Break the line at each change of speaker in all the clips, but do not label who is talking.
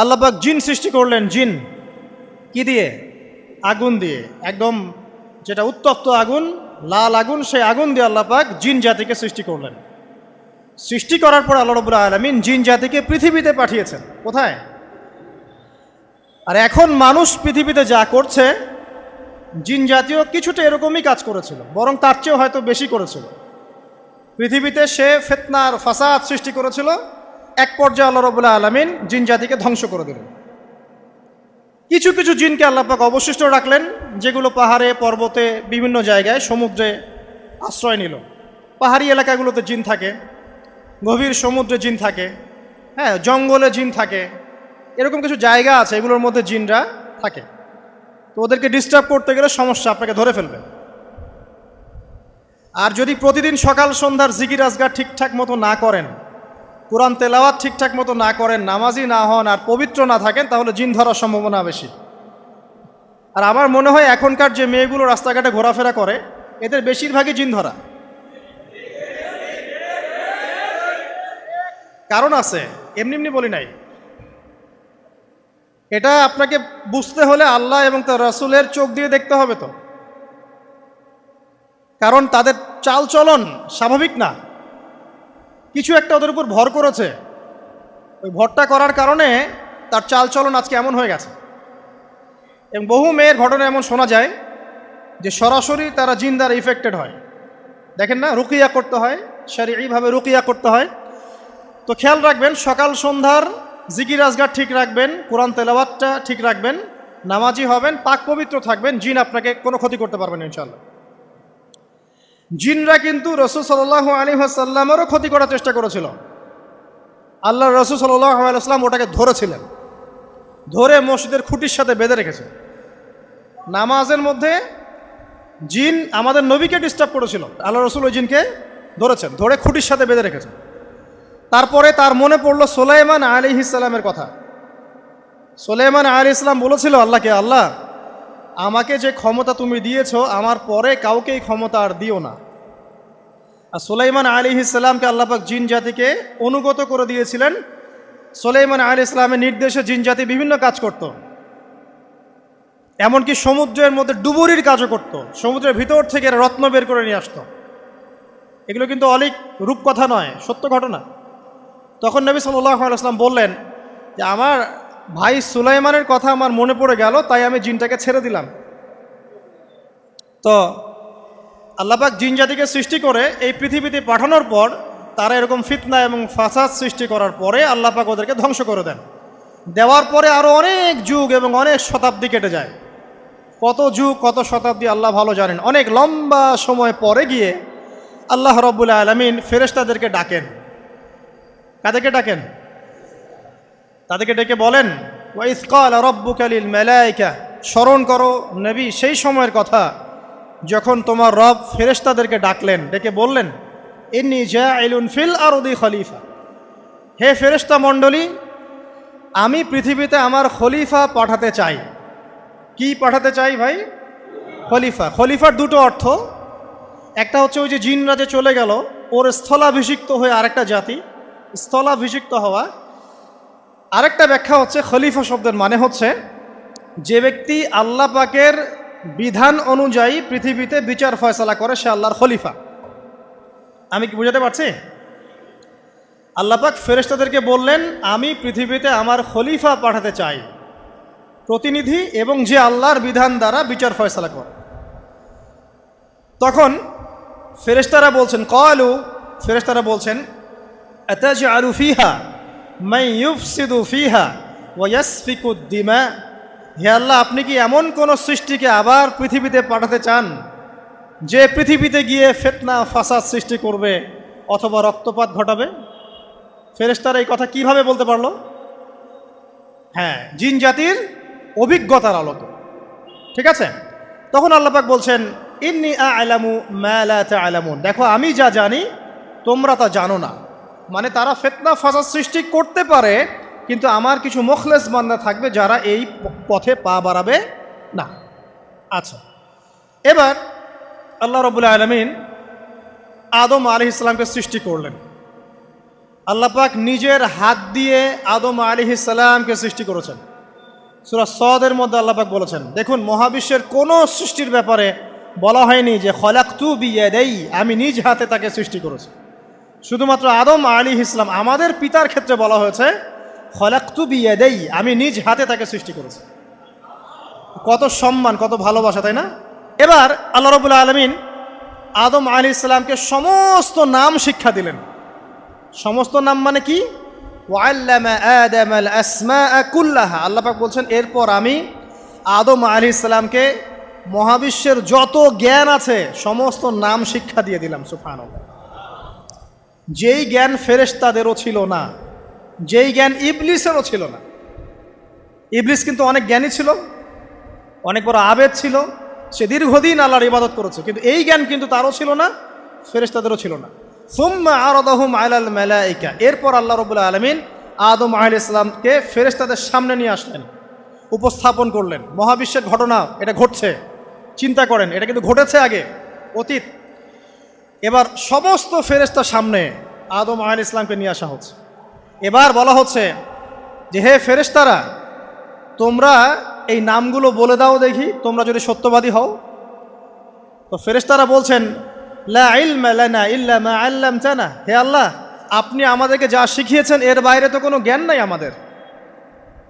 আল্লাহ পাক জিন সৃষ্টি করলেন। জিন কি দিয়ে? আগুন দিয়ে, একদম যেটা উত্তপ্ত আগুন, লাল আগুন, সেই আগুন দিয়ে আল্লাহ পাক জিন জাতিকে সৃষ্টি করলেন। সৃষ্টি করার পর আল্লাহ রাব্বুল আলামিন জিন জাতিকে পৃথিবীতে পাঠিয়েছেন। কোথায়? আর এখন মানুষ পৃথিবীতে যা করছে, জিন জাতীয় কিছুটা এরকমই কাজ করেছিল, বরং তার চেয়েও হয়তো বেশি করেছিল। পৃথিবীতে সে ফিতনার ফাসাদ সৃষ্টি করেছিল। এক পর্যায়ে আল্লাহ রাব্বুল আলামিন জিন জাতিকে ধ্বংস করে দিলেন। কিছু কিছু জিনকে আল্লাহ পাক অবশিষ্ট রাখলেন, যেগুলো পাহাড়ে, পর্বতে, বিভিন্ন জায়গায়, সমুদ্রে আশ্রয় নিল। পাহাড়ি এলাকাগুলোতে জিন থাকে, গভীর সমুদ্রে জিন থাকে, হ্যাঁ, জঙ্গলে জিন থাকে, এরকম কিছু জায়গা আছে, এগুলোর মধ্যে জিনরা থাকে। তো ওদেরকে ডিস্টার্ব করতে গেলে সমস্যা, আপনাকে ধরে ফেলবে। আর যদি প্রতিদিন সকাল সন্ধ্যার জিকির আজগার ঠিকঠাক মতো না করেন, কোরআন তেলাওয়াত ঠিকঠাক মতো না করেন, নামাজি না হন, আর পবিত্র না থাকেন, তাহলে জিন ধরার সম্ভাবনা বেশি। আর আমার মনে হয় এখনকার যে মেয়েগুলো রাস্তাঘাটে ঘোরাফেরা করে, এদের বেশিরভাগই জিন ধরা। কারণ আছে, এমনি এমনি বলি নাই। এটা আপনাকে বুঝতে হলে আল্লাহ এবং তার রাসূলের চোখ দিয়ে দেখতে হবে। তো কারণ তাদের চাল চলন স্বাভাবিক না, কিছু একটা ওদের উপর ভর করেছে। ওই ভরটা করার কারণে তার চাল চলন আজকে এমন হয়ে গেছে। এবং বহু মেয়ের ঘটনা এমন শোনা যায় যে সরাসরি তারা জিন দ্বারা ইফেক্টেড হয়। দেখেন না, রুকিয়া করতে হয়, শরঈভাবে রুকিয়া করতে হয়। তো খেয়াল রাখবেন, সকাল সন্ধ্যার জিকির আজগার ঠিক রাখবেন, কোরআন তেলাওয়াতটা ঠিক রাখবেন, নামাজি হবেন, পাক পবিত্র থাকবেন, জিন আপনাকে কোনো ক্ষতি করতে পারবেন ইনশাআল্লাহ। জিনরা কিন্তু রাসূল সাল্লাল্লাহু আলাইহি ওয়াসাল্লামেরও ক্ষতি করার চেষ্টা করেছিল। আল্লাহ রাসূল সাল্লাল্লাহু আলাইহি ওয়াসাল্লাম ওটাকে ধরেছিলেন, ধরে মসজিদের খুঁটির সাথে বেঁধে রেখেছেন। নামাজের মধ্যে জিন আমাদের নবীকে ডিস্টার্ব করেছিল, আল্লাহ রাসূল ওই জিনকে ধরেছেন, ধরে খুঁটির সাথে বেঁধে রেখেছেন। তারপরে তার মনে পড়ল সুলাইমান আলাইহিস সালামের কথা। সুলাইমান আলাইহিস সালাম বলেছিল আল্লাহকে, আল্লাহ আমাকে যে ক্ষমতা তুমি দিয়েছো, আমার পরে কাউকে এই ক্ষমতা আর দিও না। আর সুলাইমান আলাইহিস সালামকে আল্লাহ পাক জিন জাতিকে অনুগত করে দিয়েছিলেন। সুলাইমান আলাইহিস সালামের নির্দেশে জিন জাতি বিভিন্ন কাজ করত, এমনকি সমুদ্রের মধ্যে ডুবুরির কাজও করত, সমুদ্রের ভিতর থেকে রত্ন বের করে নিয়ে আসতো। এগুলো কিন্তু অলিক রূপকথা নয়, সত্য ঘটনা। তখন নবী সাল্লাল্লাহু আলাইহি ওয়াসাল্লাম বললেন যে আমার ভাই সুলাইমানের কথা আমার মনে পড়ে গেল, তাই আমি জিনটাকে ছেড়ে দিলাম। তো আল্লাহ পাক জিন জাতিকে সৃষ্টি করে এই পৃথিবীতে পাঠানোর পর তারা এরকম ফিতনা এবং ফাসাদ সৃষ্টি করার পরে আল্লাহ পাক ওদেরকে ধ্বংস করে দেন। দেওয়ার পরে আরও অনেক যুগ এবং অনেক শতাব্দী কেটে যায়। কত যুগ, কত শতাব্দী আল্লাহ ভালো জানেন। অনেক লম্বা সময় পরে গিয়ে আল্লাহ রাব্বুল আলামিন ফেরেশতাদেরকে ডাকেন। কাদেরকে ডাকেন? তাদেরকে ডেকে বলেন, ওয়াইজ ক্বালা রাব্বুকা লিল মালায়েকা, স্মরণ করো নবী সেই সময়ের কথা যখন তোমার রব ফেরেশতাদেরকে ডাকলেন, ডেকে বললেন, ইন্নী জাইলুন ফিল আরদি খলিফা, হে ফেরেশতা মণ্ডলী, আমি পৃথিবীতে আমার খলিফা পাঠাতে চাই। কি পাঠাতে চাই ভাই? খলিফা। খলিফার দুটো অর্থ, একটা হচ্ছে ওই যে জিনরা যে চলে গেল, ওর স্থলাভিষিক্ত হয়ে আরেকটা জাতি, স্থলাভিষিক্ত হওয়া। আরেকটা ব্যাখ্যা হচ্ছে খলিফা শব্দের মানে হচ্ছে যে ব্যক্তি আল্লাহ পাকের বিধান অনুযায়ী পৃথিবীতে বিচার ফয়সালা করে, সে আল্লাহর খলিফা। আমি কি বুঝাতে পারছি? আল্লাহ পাক ফেরেশতাদেরকে বললেন, আমি পৃথিবীতে আমার খলিফা পাঠাতে চাই, প্রতিনিধি, এবং যে আল্লাহর বিধান দ্বারা বিচার ফয়সালা করে। তখন ফেরেশতারা বলছেন, ক্বালু, ফেরেশতারা বলছেন, আতাজআলু ফিহা মান ইউফসিদু ফিহা ওয়া ইয়াসফিকু দিমা, হে আল্লাহ, আপনি কি এমন কোন সৃষ্টিকে আবার পৃথিবীতে পাঠাতে চান যে পৃথিবীতে গিয়ে ফিতনা ফাসাদ সৃষ্টি করবে অথবা রক্তপাত ঘটাবে? ফেরেশতারা এই কথা কিভাবে বলতে পারলো? হ্যাঁ, জিন জাতির অভিজ্ঞতার আলোকে। ঠিক আছে? তখন আল্লাহ পাক বলছেন, ইন্নী আ'লামু মা লা তা'লামুন, দেখো আমি যা জানি তোমরা তা জানো না। মানে তারা ফিতনা ফাসাদ সৃষ্টি করতে পারে, কিন্তু আমার কিছু মুখলেস বান্দা থাকবে যারা এই পথে পা বাড়াবে না। আচ্ছা, এবার আল্লাহ রাব্বুল আলামিন আদম আলাইহিস সালামকে সৃষ্টি করলেন। আল্লাহ পাক নিজের হাত দিয়ে আদম আলাইহিস সালামকে সৃষ্টি করেছেন। সূরা সদের মধ্যে আল্লাহ পাক বলেছেন, দেখুন মহাবিশ্বের কোনো সৃষ্টির ব্যাপারে বলা হয়নি যে খলাকতু বিয়াদাই, আমি নিজ হাতে তাকে সৃষ্টি করেছি। শুধুমাত্র আদম আলাইহিস সালাম, আমাদের পিতার ক্ষেত্রে বলা হয়েছে খলাকতু বিয়াদাই, আমি নিজ হাতে তাকে সৃষ্টি করেছি। কত সম্মান, কত ভালোবাসা, তাই না? এবার আল্লাহ রাব্বুল আলামিন আদম আলাইহিস সালামকে সমস্ত নাম শিক্ষা দিলেন। সমস্ত নাম মানে কি? ওয়াল্লামা আদামাল আসমাআ কুল্লাহা। আল্লাহ পাক বলছেন, এরপর আমি আদম আলাইহিস সালামকে মহাবিশ্বের যত জ্ঞান আছে সমস্ত নাম শিক্ষা দিয়ে দিলাম। সুবহানাল্লাহ। যেই জ্ঞান ফেরেশতাদেরও ছিল না, যেই জ্ঞান ইবলিসেরও ছিল না। ইবলিস কিন্তু অনেক জ্ঞানী ছিল, অনেক বড় আবেদ ছিল, সে দীর্ঘদিন আল্লাহর ইবাদত করেছে, কিন্তু এই জ্ঞান কিন্তু তারও ছিল না, ফেরেশতাদেরও ছিল না। সুম্মা আরাদাহুম আলাল মালাইকা, এরপর আল্লাহ রাব্বুল আলামিন আদম আলাইহিস সালামকে ফেরেশতাদের সামনে নিয়ে আসলেন, উপস্থাপন করলেন। মহাবিশ্বের ঘটনা, এটা ঘটছে, চিন্তা করেন, এটা কিন্তু ঘটেছে আগে, অতীত। এবার সমস্ত ফেরেশতার সামনে আদম আলাইহিস সালামকে নিয়ে আসা হচ্ছে। এবার বলা হচ্ছে যে, হে ফেরেশতারা, তোমরা এই নামগুলো বলে দাও দেখি, তোমরা যদি সত্যবাদী হও। তো ফেরেশতারা বলছেন, লা ইলমা লানা ইল্লা মা আল্লামতানা, হে আল্লাহ, আপনি আমাদেরকে যা শিখিয়েছেন এর বাইরে তো কোনো জ্ঞান নাই আমাদের।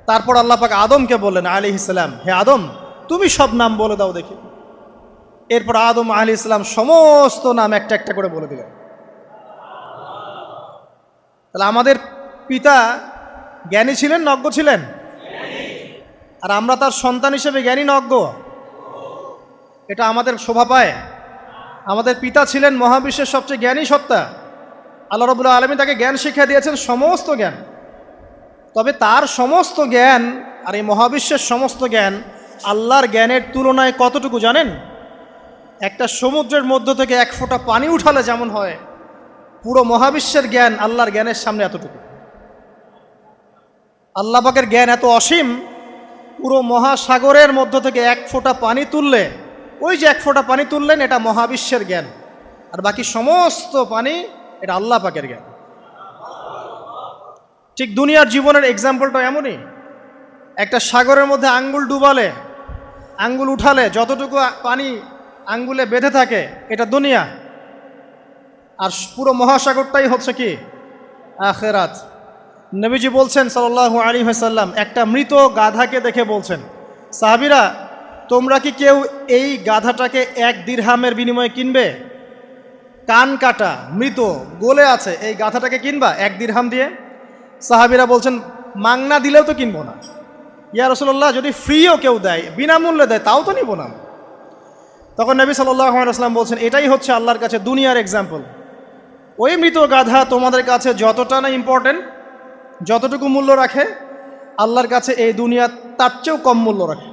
তারপর আল্লাহ পাক আদমকে বললেন আলাইহিস সালাম, হে আদম, তুমি সব নাম বলে দাও দেখি। এরপর আদম আলাইহিস সালাম সমস্ত নাম একটা একটা করে বলে দিলেন। তাহলে আমাদের পিতা জ্ঞানী ছিলেন, নজ্ঞ ছিলেন? আর আমরা তার সন্তান হিসেবে জ্ঞানী না অজ্ঞ? এটা আমাদের শোভা পায়? আমাদের পিতা ছিলেন মহাবিশ্বের সবচেয়ে জ্ঞানী সত্তা। আল্লাহ রাব্বুল আলামিন তাকে জ্ঞান শিক্ষা দিয়েছেন, সমস্ত জ্ঞান। তবে তার সমস্ত জ্ঞান আর এই মহাবিশ্বের সমস্ত জ্ঞান আল্লাহর জ্ঞানের তুলনায় কতটুকু জানেন? একটা সমুদ্রের মধ্য থেকে এক ফোঁটা পানি উঠালে যেমন হয়, পুরো মহাবিশ্বের জ্ঞান আল্লাহর জ্ঞানের সামনে এতটুকু। আল্লাহ পাকের জ্ঞান এত অসীম, পুরো মহাসাগরের মধ্য থেকে এক ফোঁটা পানি তুললে, ওই যে এক ফোঁটা পানি তুললেন, এটা মহাবিশ্বের জ্ঞান, আর বাকি সমস্ত পানি এটা আল্লাহ পাকের জ্ঞান। ঠিক দুনিয়ার জীবনের এক্সাম্পলটা এমনই। একটা সাগরের মধ্যে আঙ্গুল ডুবালে, আঙ্গুল উঠালে যতটুকু পানি আঙ্গুলে বেঁধে থাকে, এটা দুনিয়া। আর পুরো মহাসাগরটাই হচ্ছে কি? আখিরাত। নবীজি বলছেন সাল্লাল্লাহু আলাইহি ওয়াসাল্লাম, একটা মৃত গাধাকে দেখে বলছেন, সাহাবীরা, তোমরা কি কেউ এই গাধাটাকে 1 দিরহামের বিনিময়ে কিনবে? কান কাটা, মৃত, গলে আছে, এই গাধাটাকে কিনবা 1 দিরহাম দিয়ে? সাহাবীরা বলছেন, মাংনা দিলেও তো কিনবো না। ইয়া রাসূলুল্লাহ, যদি ফ্রিও কেউ দেয়, বিনামূল্যে দেয়, তাও তো নিব না। তখন নবী সাল্লাল্লাহু আলাইহি ওয়াসাল্লাম বলছেন, এটাই হচ্ছে আল্লাহর কাছে দুনিয়ার এক্সাম্পল। ওই মৃত গাধা তোমাদের কাছে যতটা না ইম্পর্টেন্ট, যতটুকু মূল্য রাখে, আল্লাহর কাছে এই দুনিয়া তার চেয়েও কম মূল্য রাখে।